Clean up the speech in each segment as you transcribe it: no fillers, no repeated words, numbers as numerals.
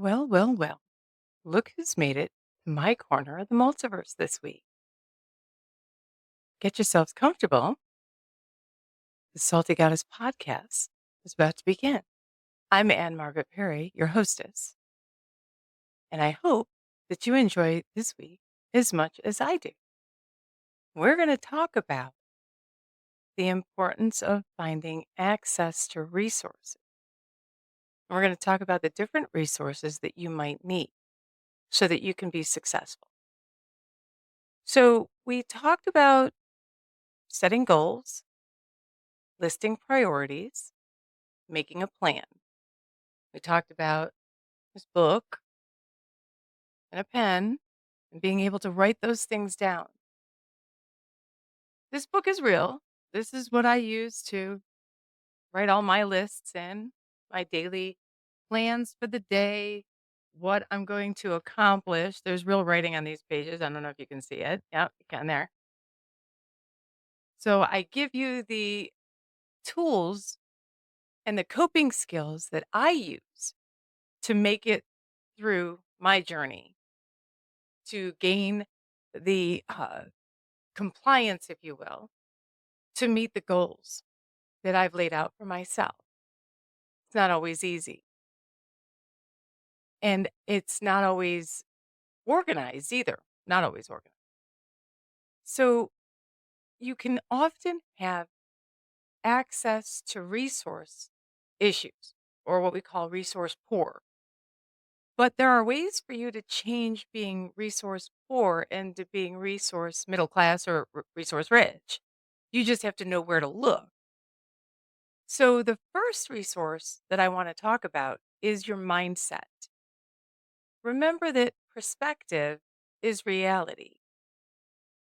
Well, well, well. Look who's made it to my corner of the multiverse this week. Get yourselves comfortable. The Salty Goddess podcast is about to begin. I'm Anne Margaret Perry, your hostess, and I hope that you enjoy this week as much as I do. We're going to talk about the importance of finding access to resources. We're going to talk about the different resources that you might need so that you can be successful. So, we talked about setting goals, listing priorities, making a plan. We talked about this book and a pen and being able to write those things down. This book is real. This is what I use to write all my lists in, my daily plans for the day, what I'm going to accomplish. There's real writing on these pages. I don't know if you can see it. Yep, you can there. So I give you the tools and the coping skills that I use to make it through my journey to gain the compliance, if you will, to meet the goals that I've laid out for myself. It's not always easy. And it's not always organized either. Not always organized. So you can often have access to resource issues or what we call resource poor. But there are ways for you to change being resource poor into being resource middle class or resource rich. You just have to know where to look. So, the first resource that I want to talk about is your mindset. Remember that perspective is reality.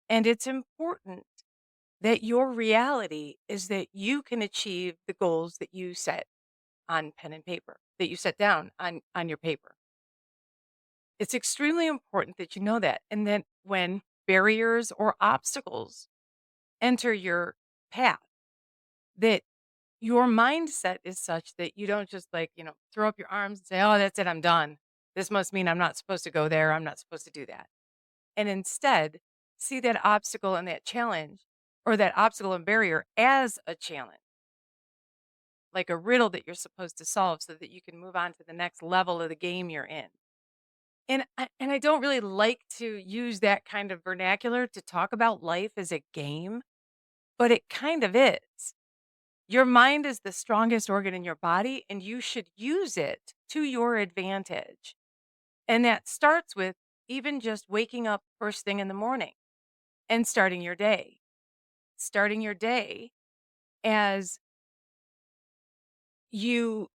And it's important that your reality is that you can achieve the goals that you set on pen and paper, that you set down on your paper. It's extremely important that you know that. And that when barriers or obstacles enter your path, that your mindset is such that you don't just throw up your arms and say, oh, that's it, I'm done. This must mean I'm not supposed to go there. I'm not supposed to do that. And instead, see that obstacle and that challenge or that obstacle and barrier as a challenge, like a riddle that you're supposed to solve so that you can move on to the next level of the game you're in. And I don't really like to use that kind of vernacular to talk about life as a game, but it kind of is. Your mind is the strongest organ in your body, and you should use it to your advantage. And that starts with even just waking up first thing in the morning and starting your day. Starting your day as you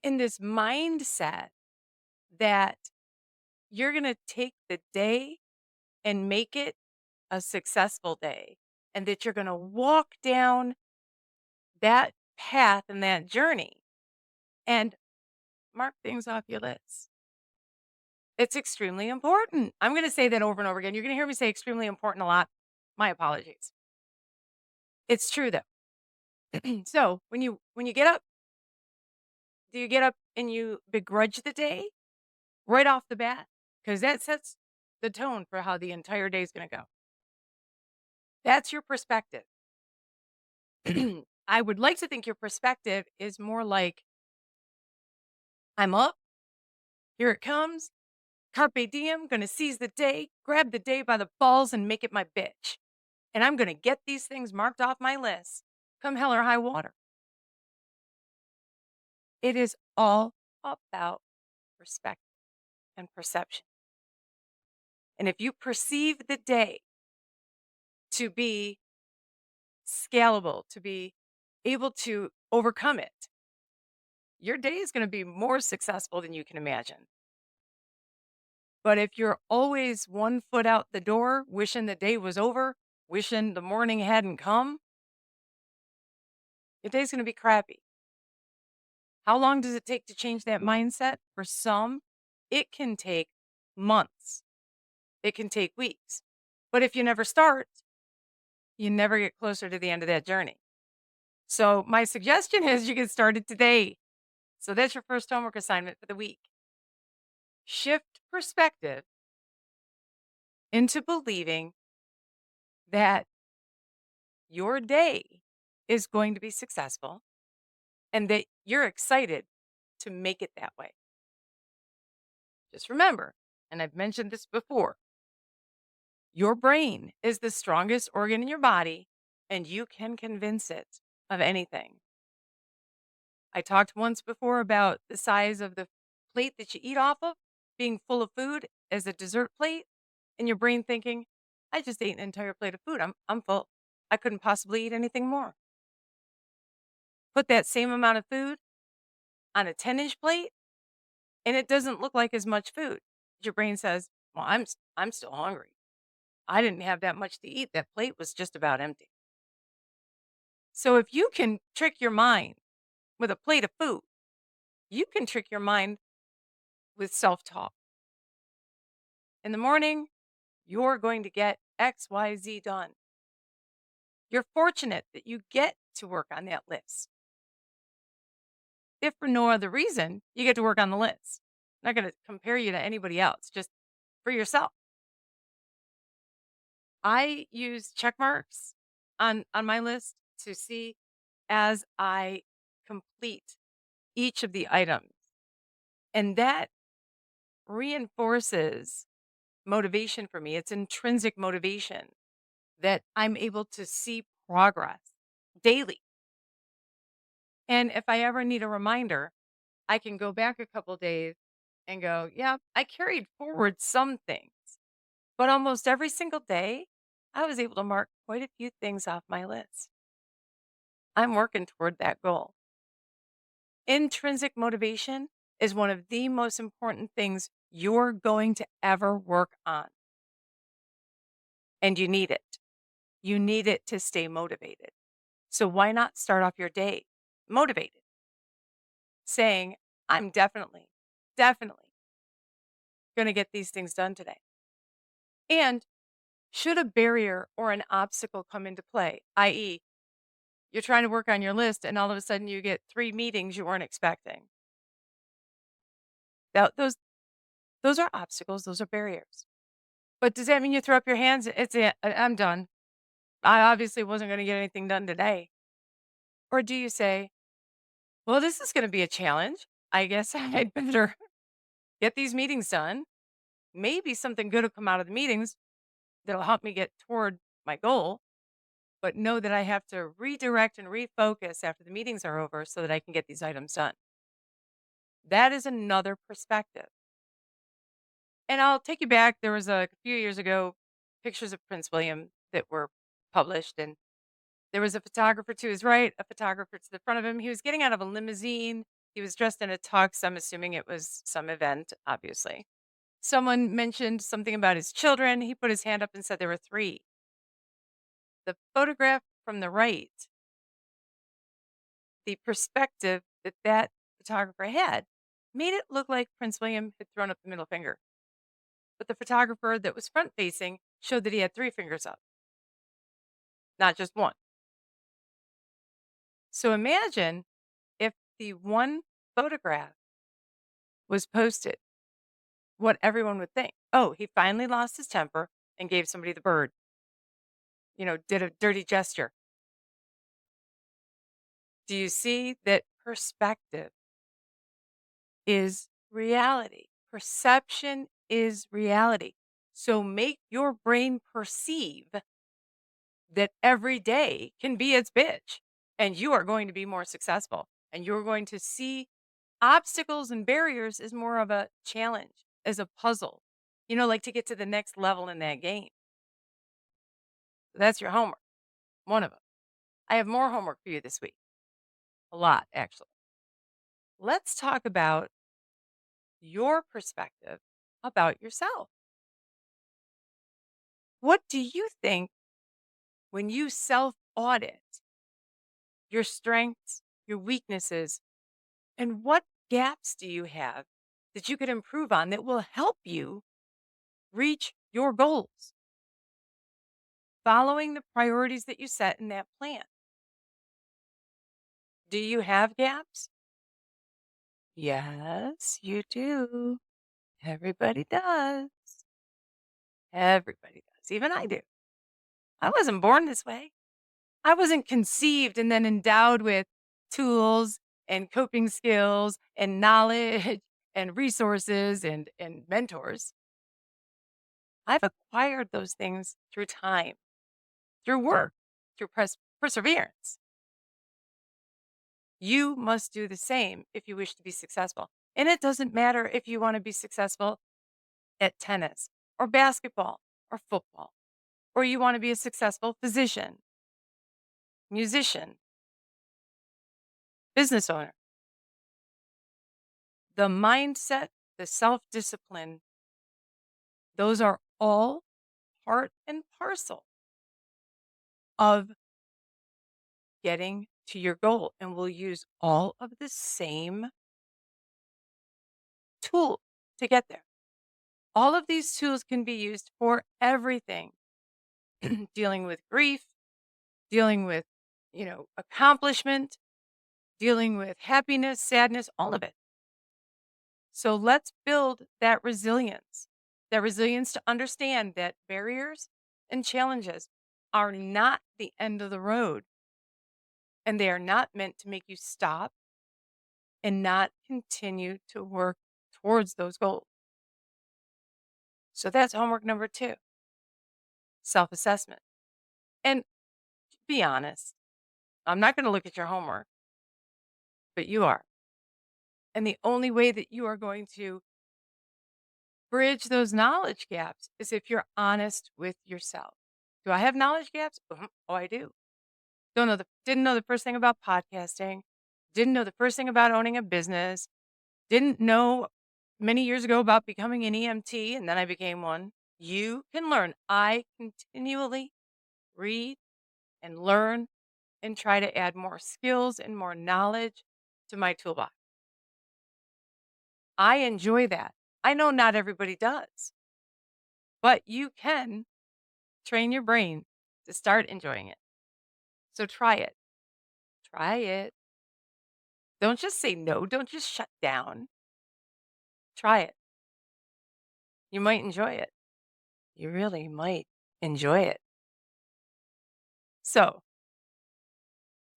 in this mindset that you're going to take the day and make it a successful day, and that you're going to walk down that path and that journey and mark things off your list. It's extremely important. I'm going to say that over and over again. You're going to hear me say extremely important a lot. My apologies. It's true though. So when you get up, do you get up and you begrudge the day right off the bat? Because that sets the tone for how the entire day is going to go. That's your perspective. I would like to think your perspective is more like, I'm up, here it comes, carpe diem, gonna seize the day, grab the day by the balls and make it my bitch. And I'm gonna get these things marked off my list, come hell or high water. It is all about perspective and perception. And if you perceive the day to be scalable, to be able to overcome it, your day is going to be more successful than you can imagine. But if you're always one foot out the door, wishing the day was over, wishing the morning hadn't come, your day's going to be crappy. How long does it take to change that mindset? For some, it can take months. It can take weeks. But if you never start, you never get closer to the end of that journey. So my suggestion is you get started today. So that's your first homework assignment for the week. Shift perspective into believing that your day is going to be successful and that you're excited to make it that way. Just remember, and I've mentioned this before, your brain is the strongest organ in your body and you can convince it of anything. I talked once before about the size of the plate that you eat off of being full of food as a dessert plate, and your brain thinking, I just ate an entire plate of food. I'm full. I couldn't possibly eat anything more. Put that same amount of food on a 10-inch plate, and it doesn't look like as much food. Your brain says, well, I'm still hungry. I didn't have that much to eat. That plate was just about empty. So if you can trick your mind with a plate of food, you can trick your mind with self-talk. In the morning, you're going to get XYZ done. You're fortunate that you get to work on that list. If for no other reason, you get to work on the list. I'm not going to compare you to anybody else, just for yourself. I use check marks on my list to see as I complete each of the items. And that reinforces motivation for me. It's intrinsic motivation that I'm able to see progress daily. And if I ever need a reminder, I can go back a couple days and go, yeah, I carried forward some things, but almost every single day, I was able to mark quite a few things off my list. I'm working toward that goal. Intrinsic motivation is one of the most important things you're going to ever work on. And you need it. You need it to stay motivated. So why not start off your day motivated, saying, I'm definitely going to get these things done today. And should a barrier or an obstacle come into play, i.e., you're trying to work on your list and all of a sudden you get 3 meetings you weren't expecting. Those are obstacles, those are barriers. But does that mean you throw up your hands? It's it. I'm done. I obviously wasn't going to get anything done today. Or do you say, well, this is going to be a challenge. I guess I'd better get these meetings done. Maybe something good will come out of the meetings that'll help me get toward my goal, but know that I have to redirect and refocus after the meetings are over so that I can get these items done. That is another perspective. And I'll take you back. There was a few years ago pictures of Prince William that were published, and there was a photographer to his right, a photographer to the front of him. He was getting out of a limousine. He was dressed in a tux. I'm assuming it was some event, obviously. Someone mentioned something about his children. He put his hand up and said there were 3. The photograph from the right, the perspective that that photographer had, made it look like Prince William had thrown up the middle finger. But the photographer that was front facing showed that he had 3 fingers up, not just one. So imagine if the one photograph was posted, what everyone would think. Oh, he finally lost his temper and gave somebody the bird, did a dirty gesture. Do you see that perspective is reality? Perception is reality. So make your brain perceive that every day can be its bitch and you are going to be more successful and you're going to see obstacles and barriers as more of a challenge, as a puzzle, like to get to the next level in that game. That's your homework, one of them. I have more homework for you this week. A lot, actually. Let's talk about your perspective about yourself. What do you think when you self audit your strengths, your weaknesses, and what gaps do you have that you could improve on that will help you reach your goals? Following the priorities that you set in that plan. Do you have gaps? Yes, you do. Everybody does. Everybody does. Even I do. I wasn't born this way. I wasn't conceived and then endowed with tools and coping skills and knowledge and resources and mentors. I've acquired those things through time, through work, through perseverance. You must do the same if you wish to be successful. And it doesn't matter if you want to be successful at tennis or basketball or football, or you want to be a successful physician, musician, business owner. The mindset, the self discipline, those are all part and parcel of getting to your goal. And we'll use all of the same tools to get there. All of these tools can be used for everything. Dealing with grief, dealing with, accomplishment, dealing with happiness, sadness, all of it. So let's build that resilience to understand that barriers and challenges are not the end of the road. And they are not meant to make you stop and not continue to work towards those goals. So that's homework number 2, self-assessment. And to be honest, I'm not going to look at your homework, but you are. And the only way that you are going to bridge those knowledge gaps is if you're honest with yourself. Do I have knowledge gaps? Oh, I do. Didn't know the first thing about podcasting, didn't know the first thing about owning a business, didn't know many years ago about becoming an EMT, and then I became one. You can learn. I continually read and learn and try to add more skills and more knowledge to my toolbox. I enjoy that. I know not everybody does, but you can train your brain to start enjoying it. So try it. Try it. Don't just say no. Don't just shut down. Try it. You might enjoy it. You really might enjoy it. So,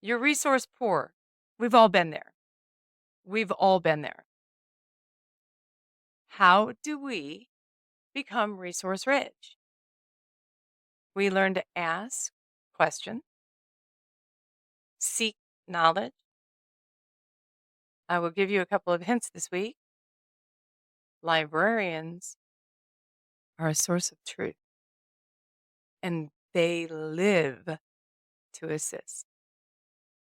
you're resource poor. We've all been there. We've all been there. How do we become resource rich? We learn to ask questions, seek knowledge. I will give you a couple of hints this week. Librarians are a source of truth, and they live to assist.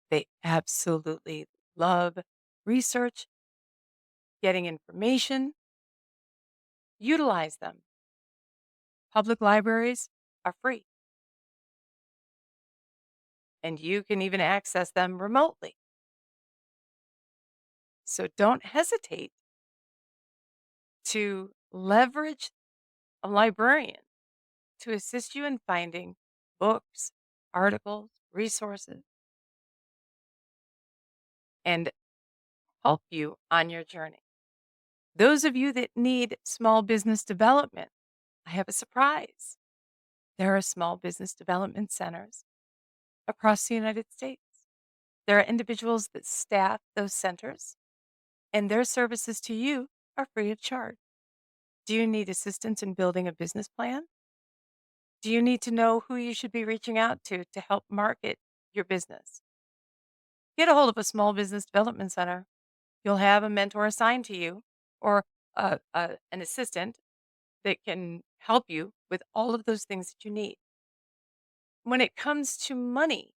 They absolutely love research, getting information. Utilize them. Public libraries are free, and you can even access them remotely. So don't hesitate to leverage a librarian to assist you in finding books, articles, resources, and help you on your journey. Those of you that need small business development, I have a surprise. There are small business development centers across the United States. There are individuals that staff those centers, and their services to you are free of charge. Do you need assistance in building a business plan? Do you need to know who you should be reaching out to help market your business? Get a hold of a small business development center. You'll have a mentor assigned to you or an assistant that can help you with all of those things that you need. When it comes to money,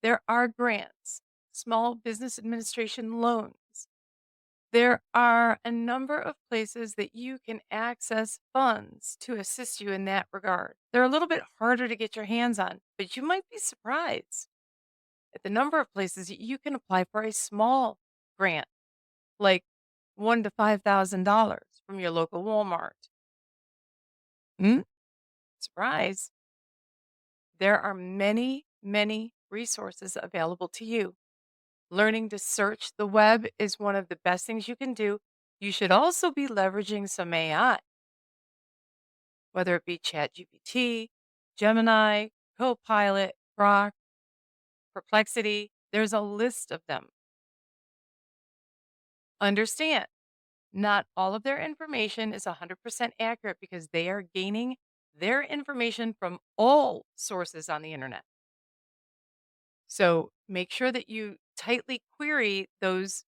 there are grants, small business administration loans. There are a number of places that you can access funds to assist you in that regard. They're a little bit harder to get your hands on, but you might be surprised at the number of places that you can apply for a small grant, like $1,000 to $5,000 from your local Walmart. Hmm? Surprise. There are many, many resources available to you. Learning to search the web is one of the best things you can do. You should also be leveraging some AI, whether it be ChatGPT, Gemini, Copilot, Grok, Perplexity. There's a list of them. Understand, not all of their information is 100% accurate because they are gaining their information from all sources on the internet. So make sure that you tightly query those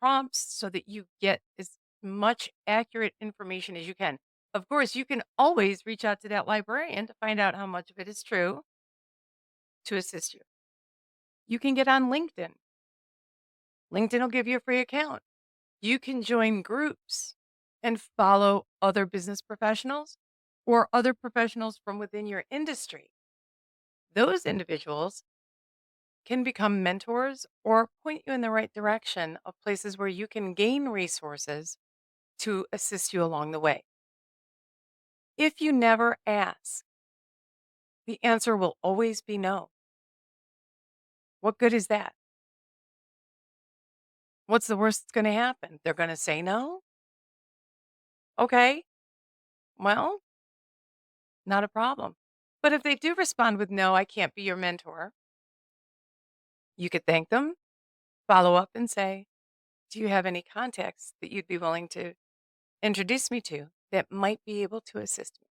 prompts so that you get as much accurate information as you can. Of course, you can always reach out to that librarian to find out how much of it is true to assist you. You can get on LinkedIn. LinkedIn will give you a free account. You can join groups and follow other business professionals or other professionals from within your industry. Those individuals can become mentors or point you in the right direction of places where you can gain resources to assist you along the way. If you never ask, the answer will always be no. What good is that? What's the worst that's going to happen? They're going to say no? Okay, well, not a problem. But if they do respond with no, I can't be your mentor, you could thank them, follow up, and say, do you have any contacts that you'd be willing to introduce me to that might be able to assist me?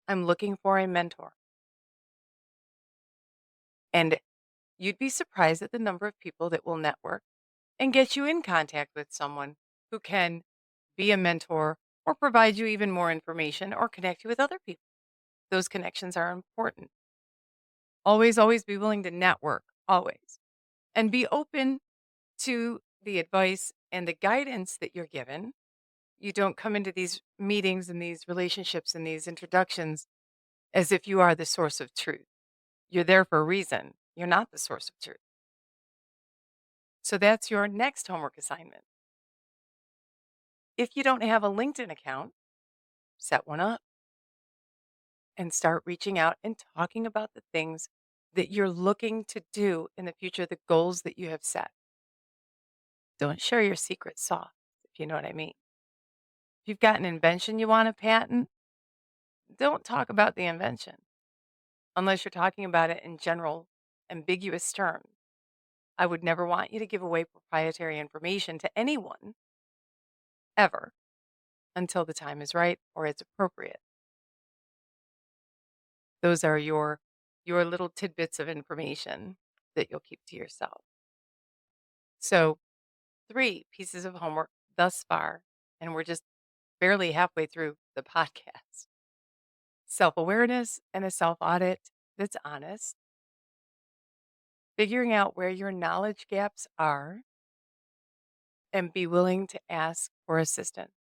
I'm looking for a mentor. And you'd be surprised at the number of people that will network and get you in contact with someone who can be a mentor or provide you even more information or connect you with other people. Those connections are important. Always, always be willing to network, always. And be open to the advice and the guidance that you're given. You don't come into these meetings and these relationships and these introductions as if you are the source of truth. You're there for a reason. You're not the source of truth. So that's your next homework assignment. If you don't have a LinkedIn account, set one up and start reaching out and talking about the things that you're looking to do in the future, the goals that you have set. Don't share your secret sauce, if you know what I mean. If you've got an invention you want to patent, don't talk about the invention unless you're talking about it in general, ambiguous terms. I would never want you to give away proprietary information to anyone ever until the time is right or it's appropriate. Those are your little tidbits of information that you'll keep to yourself. So, 3 pieces of homework thus far, and we're just barely halfway through the podcast. Self-awareness and a self-audit that's honest, figuring out where your knowledge gaps are, and be willing to ask for assistance.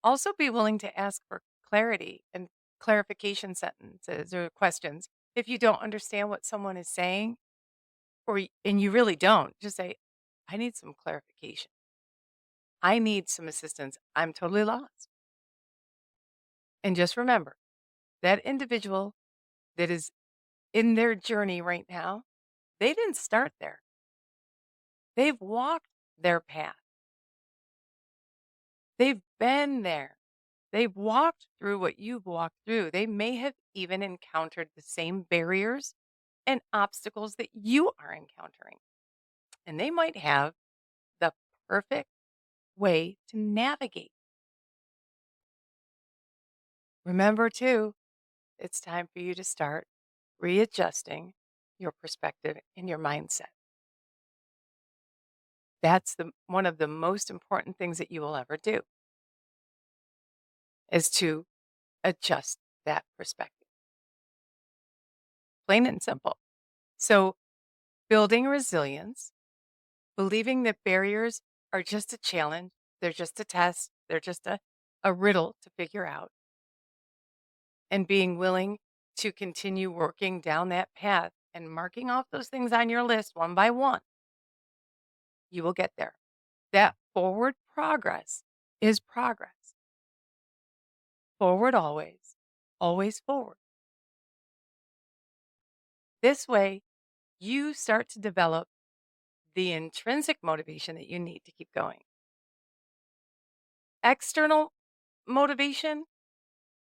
Also be willing to ask for clarity and clarification sentences or questions. If you don't understand what someone is saying, and you really don't, just say, I need some clarification. I need some assistance. I'm totally lost. And just remember that individual that is in their journey right now, they didn't start there. They've walked their path. They've been there. They've walked through what you've walked through. They may have even encountered the same barriers and obstacles that you are encountering. And they might have the perfect way to navigate. Remember, too, it's time for you to start readjusting your perspective and your mindset. That's one of the most important things that you will ever do is to adjust that perspective. Plain and simple. So, building resilience, believing that barriers are just a challenge, they're just a test, they're just a riddle to figure out, and being willing to continue working down that path and marking off those things on your list one by one, you will get there. That forward progress is progress. Forward always, always forward. This way, you start to develop the intrinsic motivation that you need to keep going. External motivation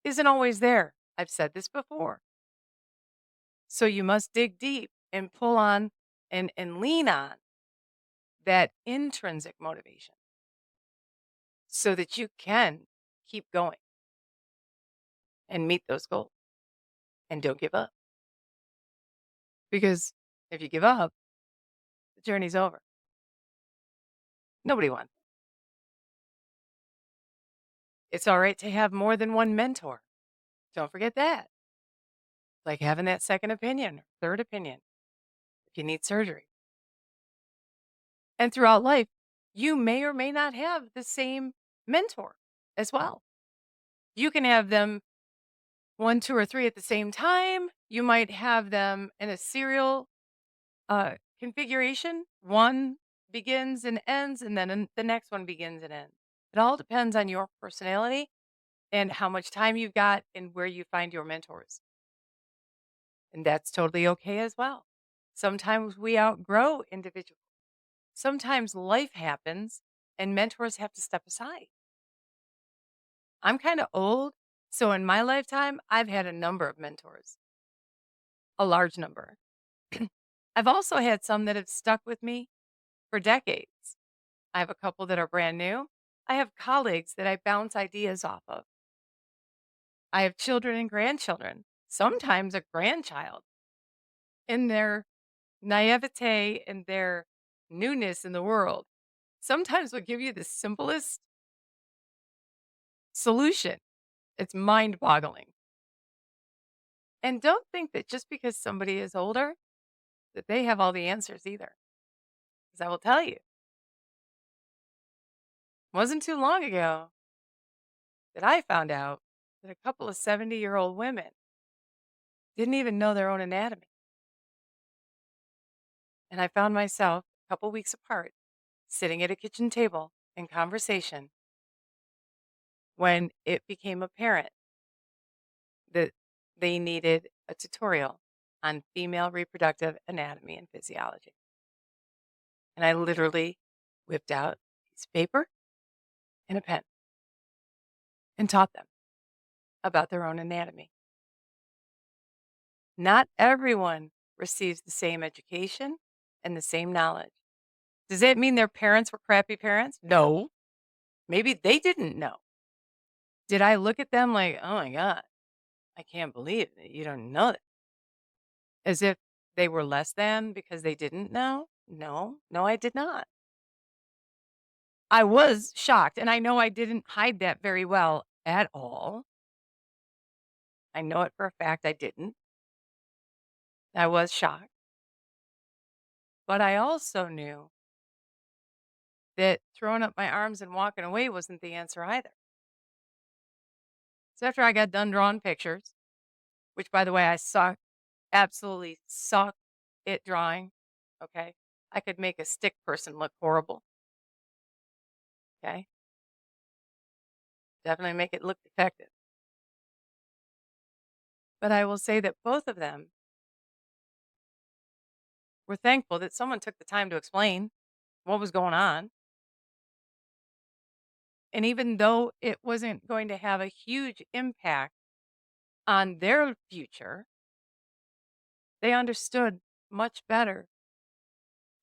isn't always there. I've said this before. So you must dig deep and pull on and lean on that intrinsic motivation so that you can keep going and meet those goals and don't give up. Because if you give up, the journey's over. Nobody wants it. It's all right to have more than one mentor. Don't forget that. Like having that second opinion, or third opinion, if you need surgery. And throughout life, you may or may not have the same mentor as well. You can have them one, two, or three at the same time. You might have them in a serial configuration. One begins and ends, and then the next one begins and ends. It all depends on your personality and how much time you've got and where you find your mentors. And that's totally okay as well. Sometimes we outgrow individuals. Sometimes life happens and mentors have to step aside. I'm kind of old. So in my lifetime, I've had a number of mentors, a large number. I've also had some that have stuck with me for decades. I have a couple that are brand new. I have colleagues that I bounce ideas off of. I have children and grandchildren, sometimes a grandchild in their naivete and their newness in the world. Sometimes will give you the simplest solution. It's mind boggling. And don't think that just because somebody is older, that they have all the answers either. Because I will tell you, wasn't too long ago that I found out that a couple of 70-year-old women didn't even know their own anatomy. And I found myself a couple weeks apart, sitting at a kitchen table in conversation when it became apparent that they needed a tutorial on female reproductive anatomy and physiology. And I literally whipped out a piece of paper and a pen and taught them about their own anatomy. Not everyone receives the same education and the same knowledge. Does that mean their parents were crappy parents? No. Maybe they didn't know. Did I look at them like, oh my God, I can't believe that you don't know that? As if they were less than because they didn't know? No, no, I did not. I was shocked, and I know I didn't hide that very well at all. I know it for a fact I didn't. I was shocked. But I also knew that throwing up my arms and walking away wasn't the answer either. So after I got done drawing pictures, which by the way, I suck, absolutely suck at drawing. Okay. I could make a stick person look horrible. Okay. Definitely make it look defective. But I will say that both of them were thankful that someone took the time to explain what was going on. And even though it wasn't going to have a huge impact on their future, they understood much better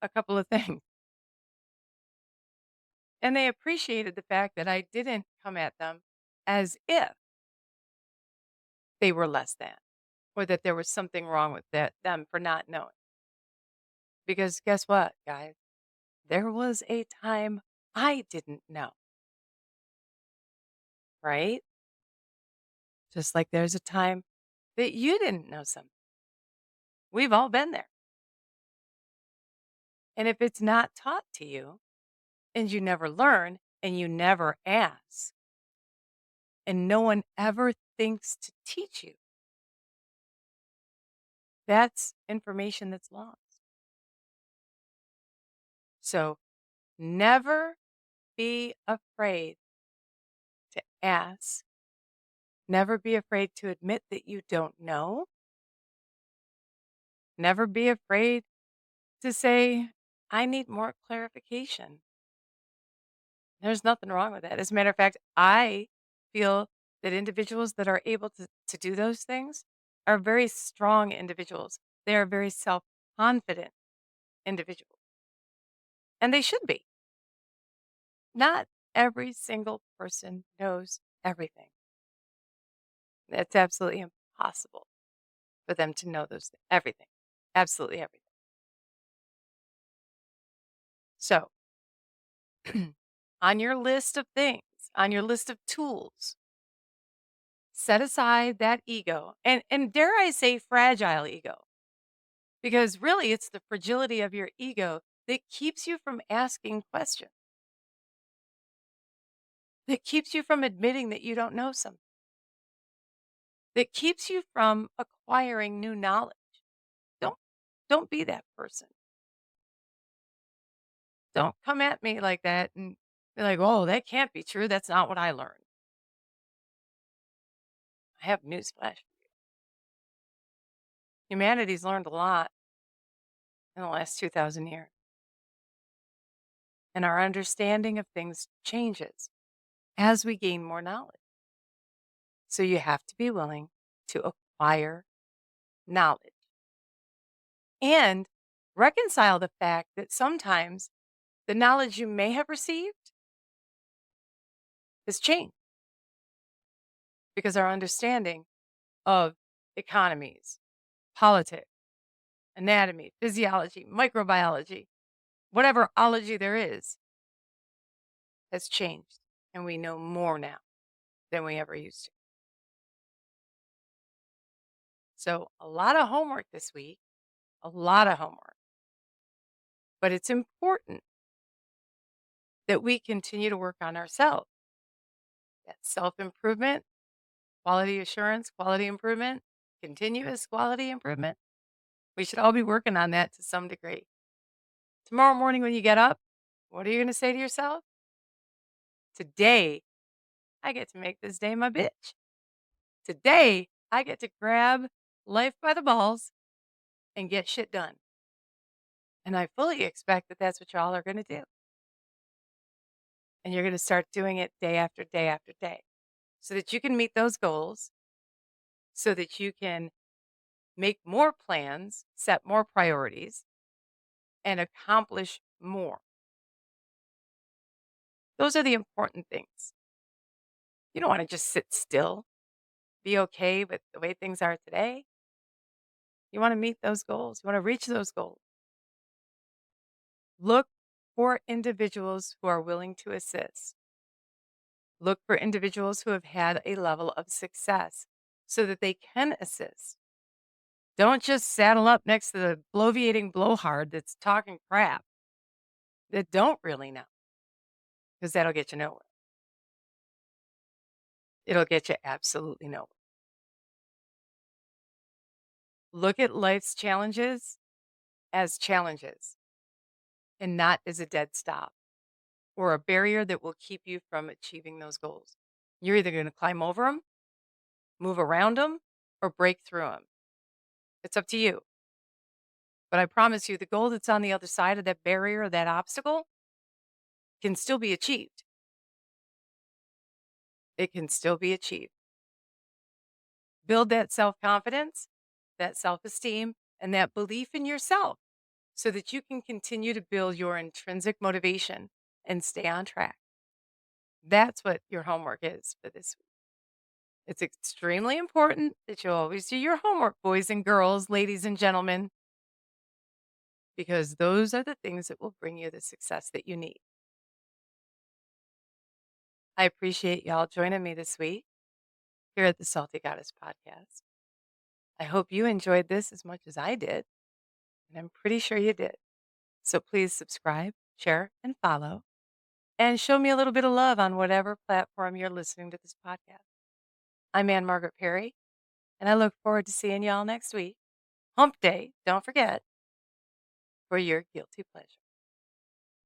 a couple of things. And they appreciated the fact that I didn't come at them as if they were less than or that there was something wrong with them for not knowing. Because guess what, guys? There was a time I didn't know, right? Just like there's a time that you didn't know something. We've all been there. And if it's not taught to you and you never learn and you never ask and no one ever thinks to teach you, that's information that's lost. So never be afraid to ask. Never be afraid to admit that you don't know. Never be afraid to say, I need more clarification. There's nothing wrong with that. As a matter of fact, I feel that individuals that are able to do those things are very strong individuals. They are very self confident individuals, and they should be. Not every single person knows everything. It's absolutely impossible for them to know everything, absolutely everything. So, on your list of things, on your list of tools, set aside that ego and dare I say fragile ego, because really it's the fragility of your ego that keeps you from asking questions, that keeps you from admitting that you don't know something, that keeps you from acquiring new knowledge. Don't don't be that person. Don't come at me like that and be like, "Oh, that can't be true. That's not what I learned." I have news flash. Humanity's learned a lot in the last 2,000 years, and our understanding of things changes as we gain more knowledge. So you have to be willing to acquire knowledge and reconcile the fact that sometimes the knowledge you may have received has changed because our understanding of economies, politics, anatomy, physiology, microbiology, whatever ology there is, has changed. And we know more now than we ever used to. So, a lot of homework this week, a lot of homework. But it's important that we continue to work on ourselves. That self improvement, quality assurance, quality improvement, continuous quality improvement. We should all be working on that to some degree. Tomorrow morning, when you get up, what are you going to say to yourself? Today, I get to make this day my bitch. Today, I get to grab life by the balls and get shit done. And I fully expect that that's what y'all are going to do. And you're going to start doing it day after day after day so that you can meet those goals, so that you can make more plans, set more priorities, and accomplish more. Those are the important things. You don't want to just sit still, be okay with the way things are today. You want to meet those goals, you want to reach those goals. Look for individuals who are willing to assist. Look for individuals who have had a level of success so that they can assist. Don't just saddle up next to the bloviating blowhard that's talking crap that don't really know, because that'll get you nowhere. It'll get you absolutely nowhere. Look at life's challenges as challenges and not as a dead stop or a barrier that will keep you from achieving those goals. You're either going to climb over them, move around them, or break through them. It's up to you. But I promise you, the goal that's on the other side of that barrier or that obstacle can still be achieved. It can still be achieved. Build that self confidence, that self esteem, and that belief in yourself so that you can continue to build your intrinsic motivation and stay on track. That's what your homework is for this week. It's extremely important that you always do your homework, boys and girls, ladies and gentlemen, because those are the things that will bring you the success that you need. I appreciate y'all joining me this week here at the Salty Goddess Podcast. I hope you enjoyed this as much as I did, and I'm pretty sure you did. So please subscribe, share, and follow, and show me a little bit of love on whatever platform you're listening to this podcast. I'm Anne Margaret Perry, and I look forward to seeing y'all next week. Hump Day, don't forget, for your guilty pleasure.